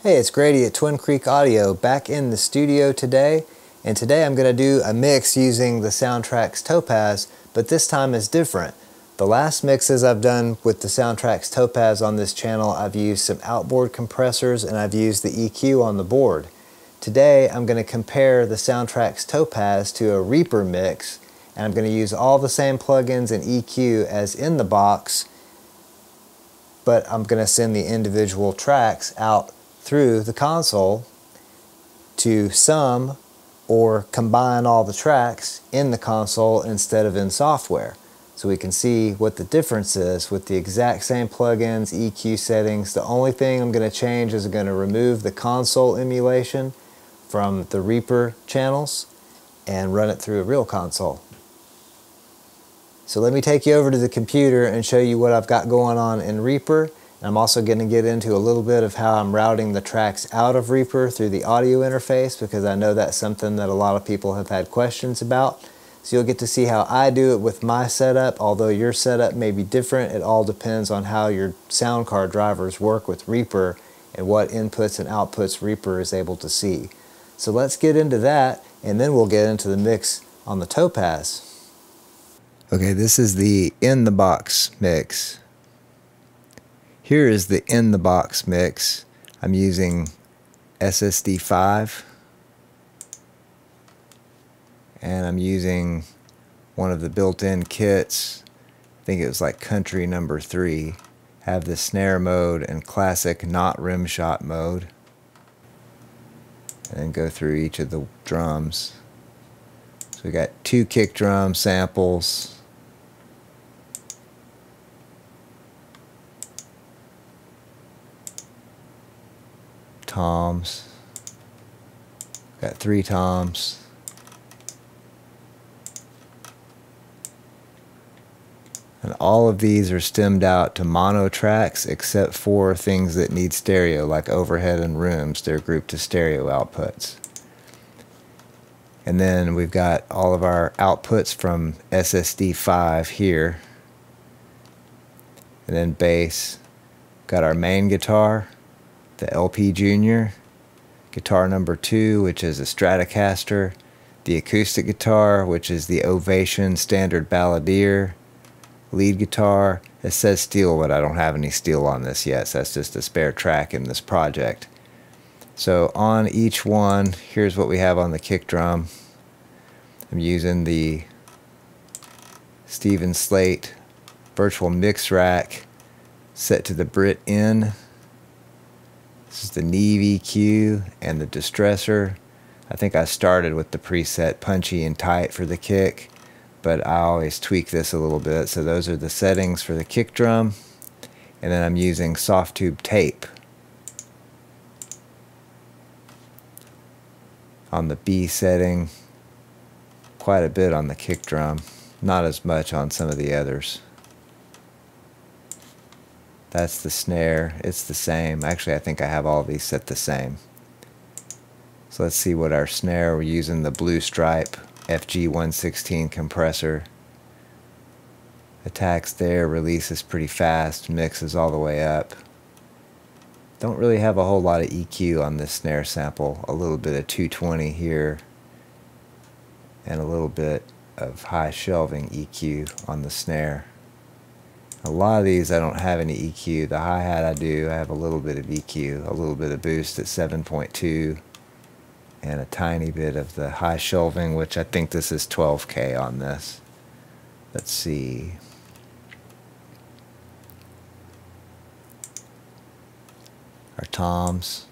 Hey, it's Grady at Twin Creek Audio back in the studio today, and today I'm going to do a mix using the Soundtracs Topaz, but this time is different. The last mixes I've done with the Soundtracs Topaz on this channel, I've used some outboard compressors and I've used the EQ on the board. Today I'm going to compare the Soundtracs Topaz to a Reaper mix, and I'm going to use all the same plugins and EQ as in the box, but I'm going to send the individual tracks out through the console to sum or combine all the tracks in the console instead of in software. So we can see what the difference is with the exact same plugins, EQ settings. The only thing I'm going to change is I'm going to remove the console emulation from the Reaper channels and run it through a real console. So let me take you over to the computer and show you what I've got going on in Reaper. I'm also going to get into a little bit of how I'm routing the tracks out of Reaper through the audio interface, because I know that's something that a lot of people have had questions about. So you'll get to see how I do it with my setup. Although your setup may be different, it all depends on how your sound card drivers work with Reaper and what inputs and outputs Reaper is able to see. So let's get into that, and then we'll get into the mix on the Topaz. Okay, this is the in-the-box mix. Here is the in-the-box mix. I'm using SSD 5, and I'm using one of the built-in kits. I think it was like Country number 3. Have the snare mode and classic not rim shot mode, and then go through each of the drums. So we got 2 kick drum samples, toms, got 3 toms, and all of these are stemmed out to mono tracks except for things that need stereo, like overhead and rooms. They're grouped to stereo outputs. And then we've got all of our outputs from SSD 5 here, and then bass. Got our main guitar, the LP Junior, guitar number 2, which is a Stratocaster, the acoustic guitar, which is the Ovation Standard Balladeer, lead guitar. It says steel, but I don't have any steel on this yet, so that's just a spare track in this project. So on each one, here's what we have on the kick drum. I'm using the Steven Slate virtual mix rack set to the Brit N. This is the Neve EQ and the Distressor. I think I started with the preset punchy and tight for the kick, but I always tweak this a little bit. So those are the settings for the kick drum. And then I'm using Softube Tape on the B setting. Quite a bit on the kick drum, not as much on some of the others. That's the snare. It's the same. Actually, I think I have all these set the same. So let's see what our snare. We're using the Blue Stripe FG116 compressor. Attacks there, releases pretty fast, mixes all the way up. Don't really have a whole lot of EQ on this snare sample. A little bit of 220 here, and a little bit of high shelving EQ on the snare. A lot of these I don't have any EQ. The hi-hat I do. I have a little bit of EQ, a little bit of boost at 7.2, and a tiny bit of the high shelving, which I think this is 12K on this. Let's see. Our toms.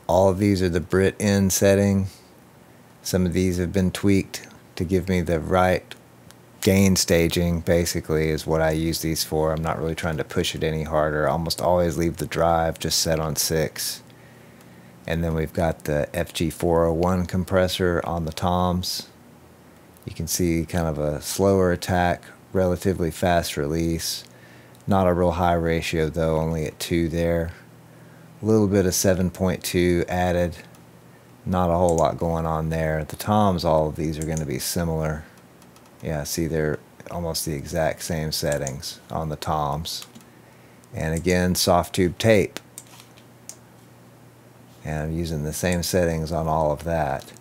All of these are the Brit N setting. Some of these have been tweaked to give me the right gain staging, basically, is what I use these for. I'm not really trying to push it any harder. I almost always leave the drive just set on 6. And then we've got the FG401 compressor on the toms. You can see kind of a slower attack, relatively fast release. Not a real high ratio though, only at 2 there. A little bit of 7.2 added. Not a whole lot going on there. The toms, all of these are going to be similar. Yeah, see, they're almost the exact same settings on the toms. And again, Softube Tape. and I'm using the same settings on all of that.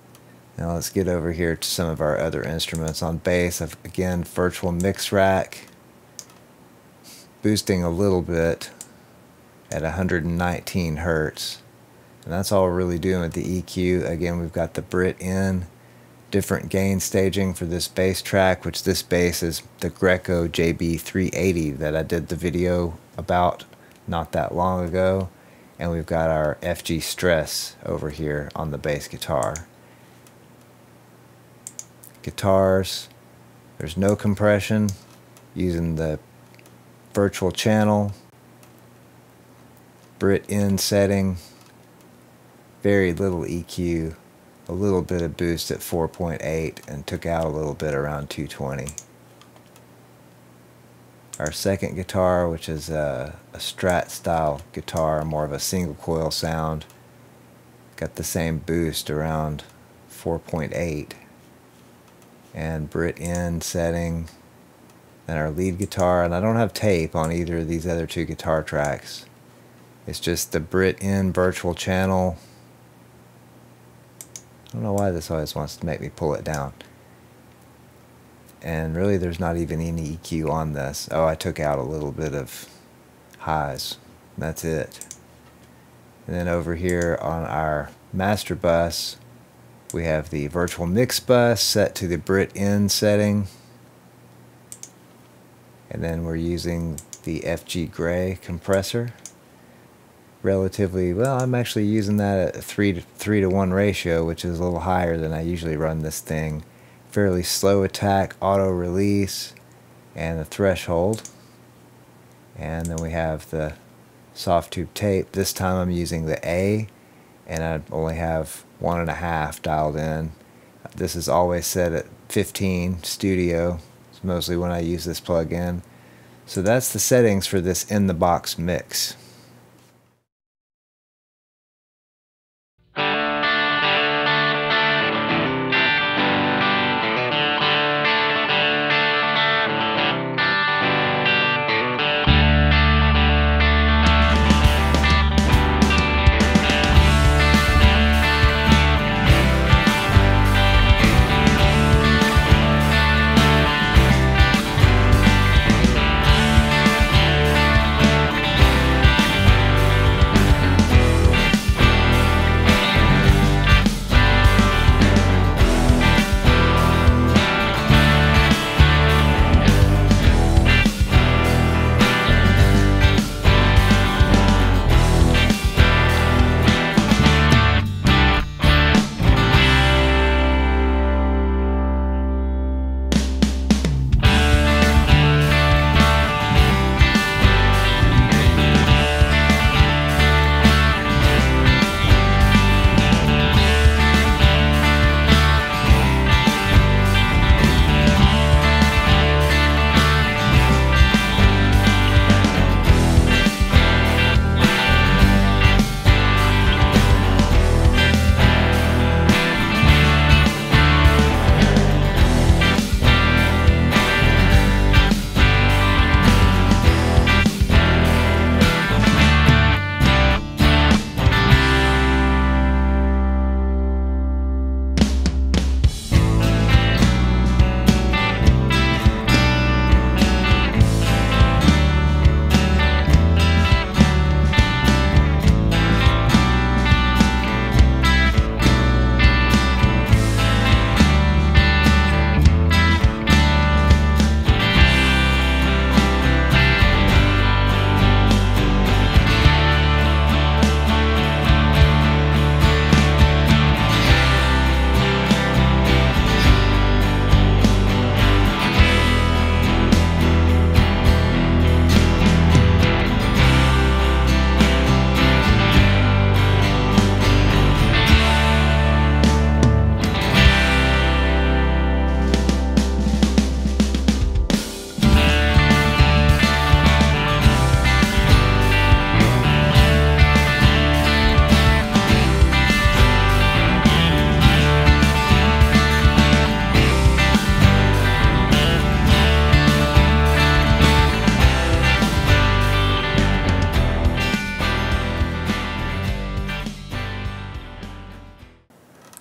Now let's get over here to some of our other instruments. On bass, I've again virtual mix rack, boosting a little bit at 119 Hertz. And that's all we're really doing with the EQ. Again, we've got the Brit in, different gain staging for this bass track, which this bass is the Greco JB380 that I did the video about not that long ago. And we've got our FG Stress over here on the bass guitar. Guitars, there's no compression, using the virtual channel, Brit in setting, very little EQ, a little bit of boost at 4.8, and took out a little bit around 220. Our second guitar, which is a Strat style guitar, more of a single coil sound, got the same boost around 4.8, and Brit in setting. Then our lead guitar, and I don't have tape on either of these other two guitar tracks. It's just the Brit in virtual channel. I don't know why this always wants to make me pull it down. And really there's not even any EQ on this. Oh, I took out a little bit of highs. That's it. And then over here on our master bus, we have the virtual mix bus set to the Brit in setting. And then we're using the FG Gray compressor. Relatively, well, I'm actually using that at a 3 to 1 ratio, which is a little higher than I usually run this thing. Fairly slow attack, auto release, and the threshold. And then we have the Softube Tape. This time I'm using the A, and I only have 1.5 dialed in. This is always set at 15 studio. It's mostly when I use this plug-in. So that's the settings for this in-the-box mix.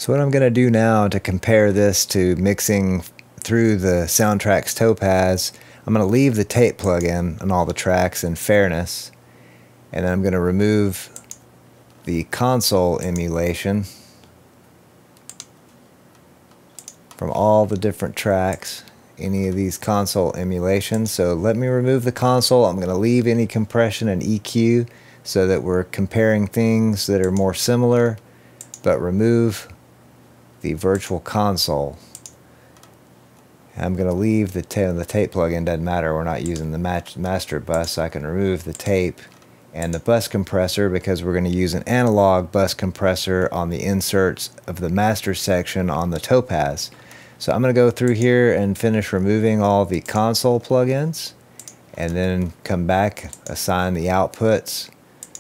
So what I'm going to do now to compare this to mixing through the Soundtracs Topaz, I'm going to leave the tape plugin on all the tracks in fairness, and then I'm going to remove the console emulation from all the different tracks, any of these console emulations. So let me remove the console. I'm going to leave any compression and EQ so that we're comparing things that are more similar, but remove the virtual console. I'm going to leave the tape plugin, doesn't matter, we're not using the master bus, so I can remove the tape and the bus compressor because we're going to use an analog bus compressor on the inserts of the master section on the Topaz. So I'm going to go through here and finish removing all the console plugins and then come back, assign the outputs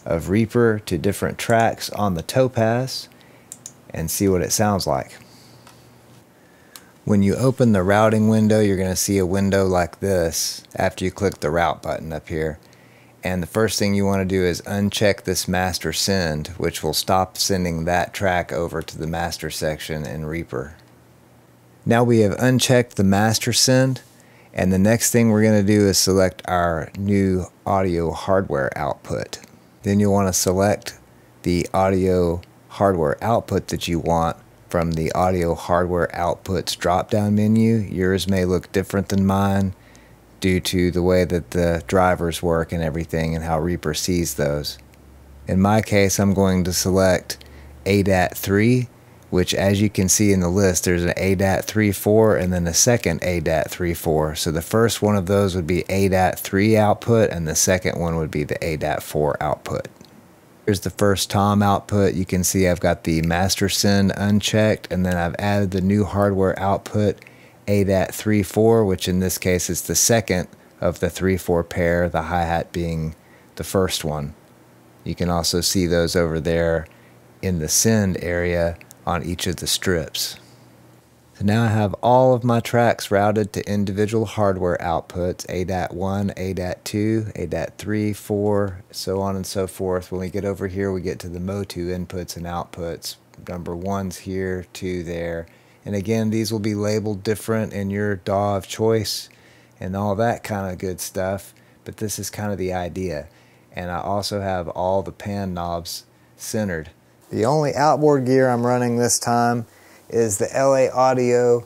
of Reaper to different tracks on the Topaz and see what it sounds like. When you open the routing window, you're going to see a window like this after you click the route button up here. And the first thing you want to do is uncheck this master send, which will stop sending that track over to the master section in Reaper. Now we have unchecked the master send, and the next thing we're going to do is select our new audio hardware output. Then you'll want to select the audio hardware output that you want from the audio hardware outputs drop-down menu. Yours may look different than mine due to the way that the drivers work and everything and how Reaper sees those. In my case, I'm going to select ADAT3, which as you can see in the list, there's an ADAT3.4 and then a second ADAT3.4. So the first one of those would be ADAT3 output and the second one would be the ADAT4 output. Here's the first tom output. You can see I've got the master send unchecked, and then I've added the new hardware output ADAT3.4, which in this case is the second of the 3/4 pair, the hi-hat being the first one. You can also see those over there in the send area on each of the strips. So now I have all of my tracks routed to individual hardware outputs, ADAT1, ADAT2, ADAT3, 4, so on and so forth. When we get over here, we get to the Motu inputs and outputs. Number 1's here, 2 there. And again, these will be labeled different in your DAW of choice and all that kind of good stuff, but this is kind of the idea. And I also have all the pan knobs centered. The only outboard gear I'm running this time is the LA Audio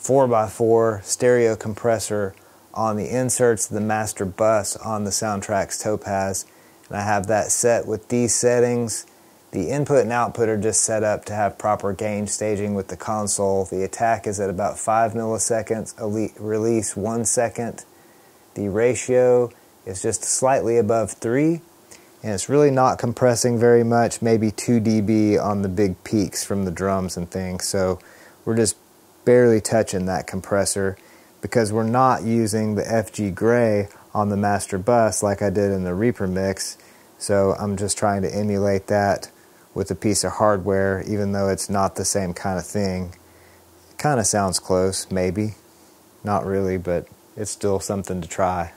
4x4 stereo compressor on the inserts of the master bus on the Soundtracs Topaz. And I have that set with these settings. The input and output are just set up to have proper gain staging with the console. The attack is at about 5 milliseconds, release 1 second. The ratio is just slightly above 3, and it's really not compressing very much, maybe 2 dB on the big peaks from the drums and things. So we're just barely touching that compressor because we're not using the FG Gray on the master bus like I did in the Reaper mix. So I'm just trying to emulate that with a piece of hardware, even though it's not the same kind of thing. It kind of sounds close, maybe. Not really, but it's still something to try.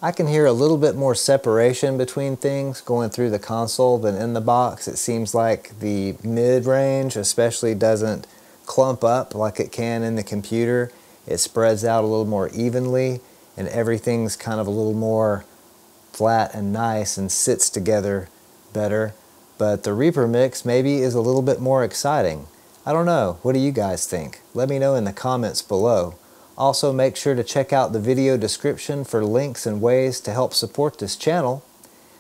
I can hear a little bit more separation between things going through the console than in the box. It seems like the mid-range especially doesn't clump up like it can in the computer. It spreads out a little more evenly, and everything's kind of a little more flat and nice and sits together better. But the Reaper mix maybe is a little bit more exciting. I don't know. What do you guys think? Let me know in the comments below. Also, make sure to check out the video description for links and ways to help support this channel.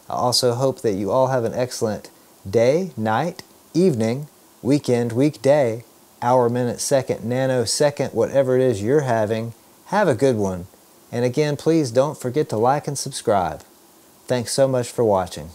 I also hope that you all have an excellent day, night, evening, weekend, weekday, hour, minute, second, nanosecond, whatever it is you're having. Have a good one. And again, please don't forget to like and subscribe. Thanks so much for watching.